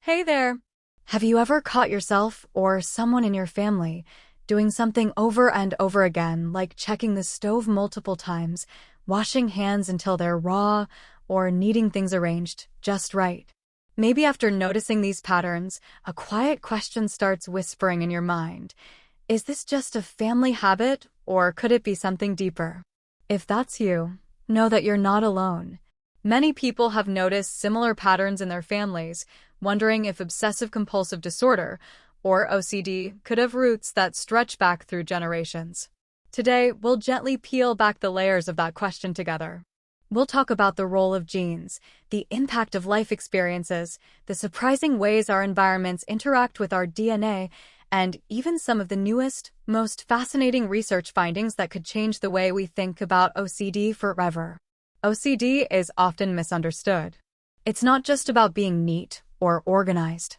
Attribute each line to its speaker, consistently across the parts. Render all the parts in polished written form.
Speaker 1: Hey there! Have you ever caught yourself or someone in your family doing something over and over again, like checking the stove multiple times, washing hands until they're raw, or needing things arranged just right? Maybe after noticing these patterns, a quiet question starts whispering in your mind. Is this just a family habit, or could it be something deeper? If that's you, know that you're not alone. Many people have noticed similar patterns in their families, wondering if obsessive-compulsive disorder, or OCD, could have roots that stretch back through generations. Today, we'll gently peel back the layers of that question together. We'll talk about the role of genes, the impact of life experiences, the surprising ways our environments interact with our DNA, and even some of the newest, most fascinating research findings that could change the way we think about OCD forever. OCD is often misunderstood. It's not just about being neat or organized.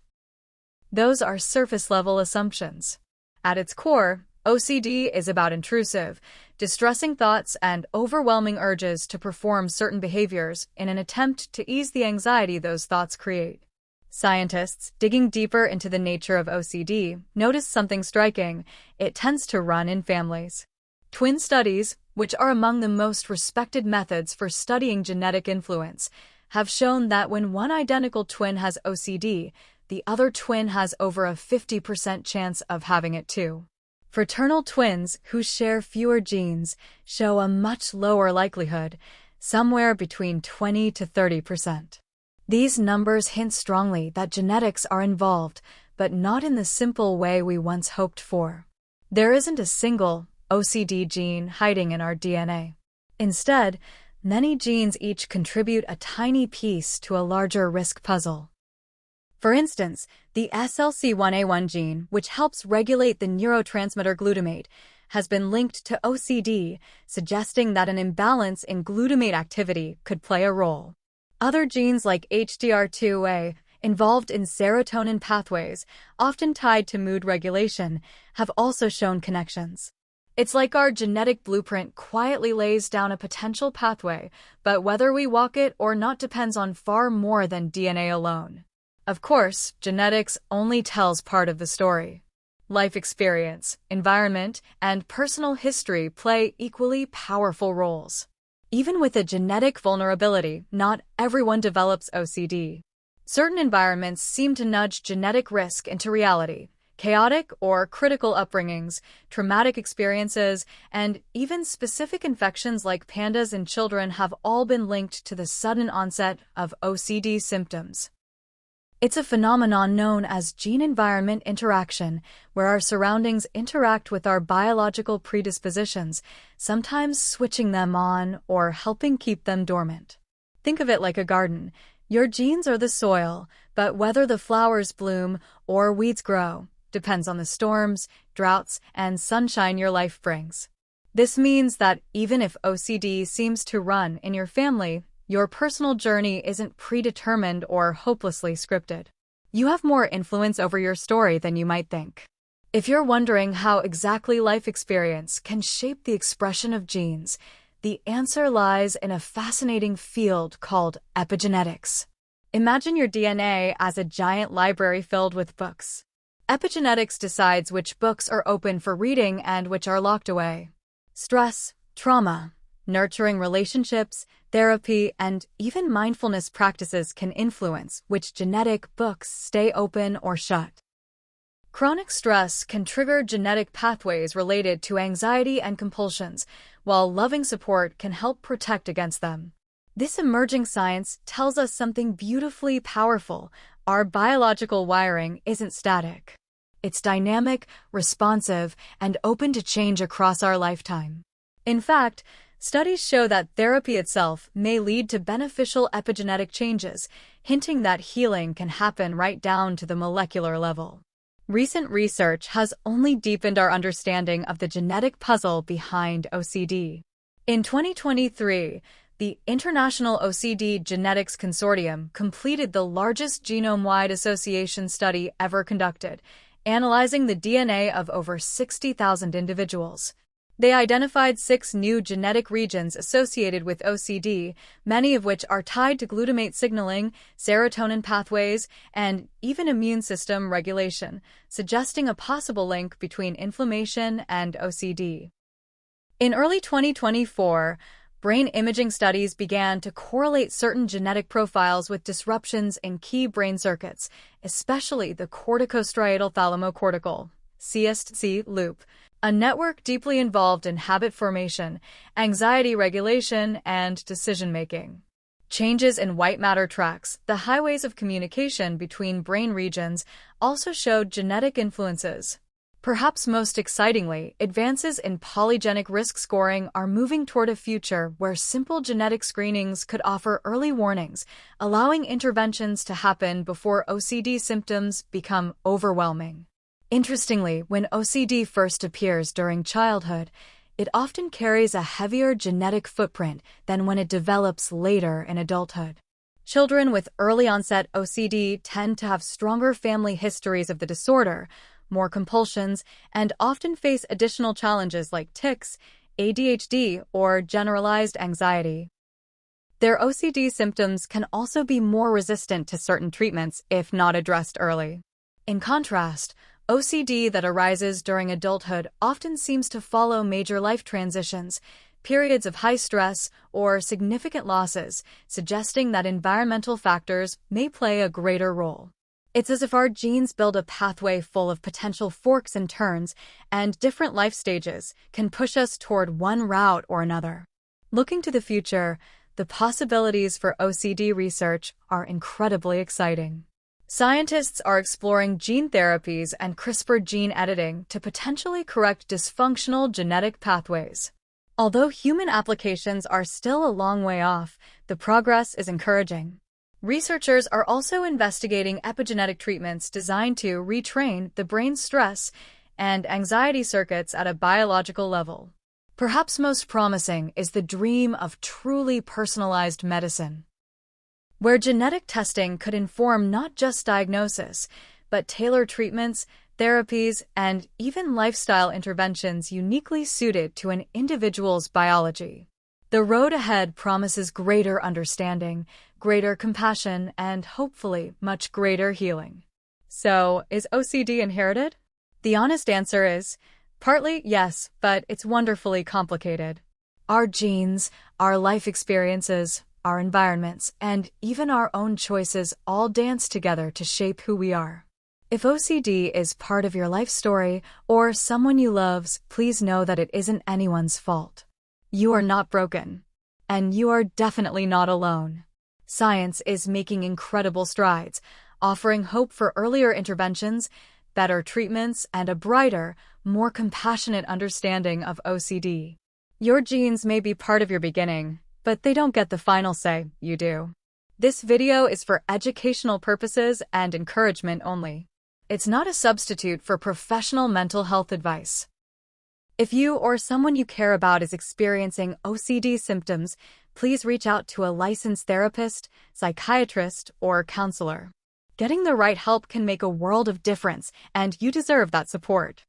Speaker 1: Those are surface-level assumptions. At its core, OCD is about intrusive, distressing thoughts and overwhelming urges to perform certain behaviors in an attempt to ease the anxiety those thoughts create. Scientists, digging deeper into the nature of OCD, notice something striking. It tends to run in families. Twin studies, which are among the most respected methods for studying genetic influence, have shown that when one identical twin has OCD, the other twin has over a 50% chance of having it too. Fraternal twins who share fewer genes show a much lower likelihood, somewhere between 20 to 30%. These numbers hint strongly that genetics are involved, but not in the simple way we once hoped for. There isn't a single OCD gene hiding in our DNA. Instead, many genes each contribute a tiny piece to a larger risk puzzle. For instance, the SLC1A1 gene, which helps regulate the neurotransmitter glutamate, has been linked to OCD, suggesting that an imbalance in glutamate activity could play a role. Other genes like HDR2A, involved in serotonin pathways, often tied to mood regulation, have also shown connections. It's like our genetic blueprint quietly lays down a potential pathway, but whether we walk it or not depends on far more than DNA alone. Of course, genetics only tells part of the story. Life experience, environment, and personal history play equally powerful roles. Even with a genetic vulnerability, not everyone develops OCD. Certain environments seem to nudge genetic risk into reality. Chaotic or critical upbringings, traumatic experiences, and even specific infections like pandas in children have all been linked to the sudden onset of OCD symptoms. It's a phenomenon known as gene-environment interaction, where our surroundings interact with our biological predispositions, sometimes switching them on or helping keep them dormant. Think of it like a garden. Your genes are the soil, but whether the flowers bloom or weeds grow depends on the storms, droughts, and sunshine your life brings. This means that even if OCD seems to run in your family, your personal journey isn't predetermined or hopelessly scripted. You have more influence over your story than you might think. If you're wondering how exactly life experience can shape the expression of genes, the answer lies in a fascinating field called epigenetics. Imagine your DNA as a giant library filled with books. Epigenetics decides which books are open for reading and which are locked away. Stress, trauma, nurturing relationships, therapy, and even mindfulness practices can influence which genetic books stay open or shut. Chronic stress can trigger genetic pathways related to anxiety and compulsions, while loving support can help protect against them. This emerging science tells us something beautifully powerful. Our biological wiring isn't static. It's dynamic, responsive, and open to change across our lifetime. In fact, studies show that therapy itself may lead to beneficial epigenetic changes, hinting that healing can happen right down to the molecular level. Recent research has only deepened our understanding of the genetic puzzle behind OCD. In 2023, the International OCD Genetics Consortium completed the largest genome-wide association study ever conducted, analyzing the DNA of over 60,000 individuals. They identified 6 new genetic regions associated with OCD, many of which are tied to glutamate signaling, serotonin pathways, and even immune system regulation, suggesting a possible link between inflammation and OCD. In early 2024, brain imaging studies began to correlate certain genetic profiles with disruptions in key brain circuits, especially the corticostriatal thalamocortical (CST) loop, a network deeply involved in habit formation, anxiety regulation, and decision-making. Changes in white matter tracts, the highways of communication between brain regions, also showed genetic influences. Perhaps most excitingly, advances in polygenic risk scoring are moving toward a future where simple genetic screenings could offer early warnings, allowing interventions to happen before OCD symptoms become overwhelming. Interestingly, when OCD first appears during childhood, it often carries a heavier genetic footprint than when it develops later in adulthood. Children with early-onset OCD tend to have stronger family histories of the disorder, more compulsions, and often face additional challenges like tics, ADHD, or generalized anxiety. Their OCD symptoms can also be more resistant to certain treatments if not addressed early. In contrast, OCD that arises during adulthood often seems to follow major life transitions, periods of high stress, or significant losses, suggesting that environmental factors may play a greater role. It's as if our genes build a pathway full of potential forks and turns, and different life stages can push us toward one route or another. Looking to the future, the possibilities for OCD research are incredibly exciting. Scientists are exploring gene therapies and CRISPR gene editing to potentially correct dysfunctional genetic pathways. Although human applications are still a long way off, the progress is encouraging. Researchers are also investigating epigenetic treatments designed to retrain the brain's stress and anxiety circuits at a biological level. Perhaps most promising is the dream of truly personalized medicine, where genetic testing could inform not just diagnosis, but tailor treatments, therapies, and even lifestyle interventions uniquely suited to an individual's biology. The road ahead promises greater understanding, greater compassion, and hopefully much greater healing. So, is OCD inherited? The honest answer is, partly yes, but it's wonderfully complicated. Our genes, our life experiences, our environments, and even our own choices all dance together to shape who we are. If OCD is part of your life story or someone you love's, please know that it isn't anyone's fault. You are not broken. And you are definitely not alone. Science is making incredible strides, offering hope for earlier interventions, better treatments, and a brighter, more compassionate understanding of OCD. Your genes may be part of your beginning, but they don't get the final say, you do. This video is for educational purposes and encouragement only. It's not a substitute for professional mental health advice. If you or someone you care about is experiencing OCD symptoms, please reach out to a licensed therapist, psychiatrist, or counselor. Getting the right help can make a world of difference, and you deserve that support.